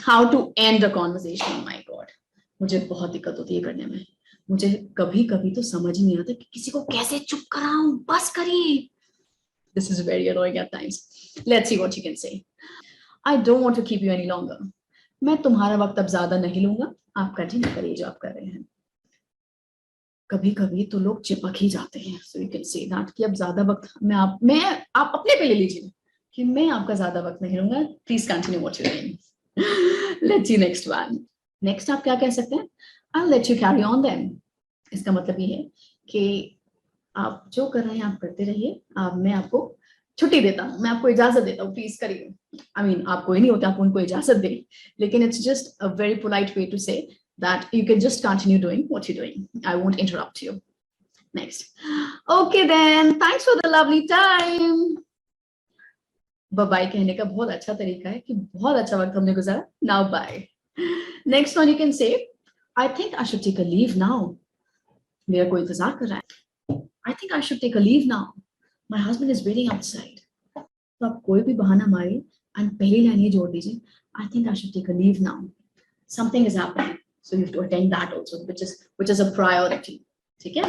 How to end a conversation, my god, मुझे बहुत दिक्कत होती है करने में। मुझे कभी कभी तो समझ नहीं आता कि किसी को कैसे चुप कराऊं, बस करिए। This is very annoying at times. Let's see what you can say. I don't want to keep you any longer. मैं तुम्हारा वक्त अब ज्यादा नहीं लूंगा, आप कंटिन्यू करिए जो आप कर रहे हैं। कभी कभी तो लोग चिपक ही जाते हैं, so you can say that कि अब ज्यादा वक्त आप अपने पे ले लीजिए कि मैं आपका ज्यादा वक्त नहीं लूंगा, please continue what you doing. Let's see next one. Next आप क्या कह सकते हैं, I will let you carry on then. इसका मतलब ये है कि आप जो कर रहे हैं आप करते रहिए, मैं आपको छुट्टी देता हूँ, मैं आपको इजाजत देता हूँ, प्लीज करिए। आई मीन आपको ही नहीं होता, आप उनको इजाजत दें, लेकिन it's just a very polite way to say that you can just continue doing what you're doing. I won't interrupt you. Next. Okay then, thanks for the lovely time. Bye-bye कहने का बहुत अच्छा तरीका है कि बहुत अच्छा वक्त हमने गुजारा. Now bye. Next one you can say, I think I should take a leave now. मेरा कोई इंतजार कर रहा है. I think I should take a leave now. My husband is waiting outside. तो आप कोई भी बहाना मारिए and पहली लाइन ये जोड़ दीजिए, I think I should take a leave now. Something is happening. So you have to attend that also, which is a priority. ठीक है?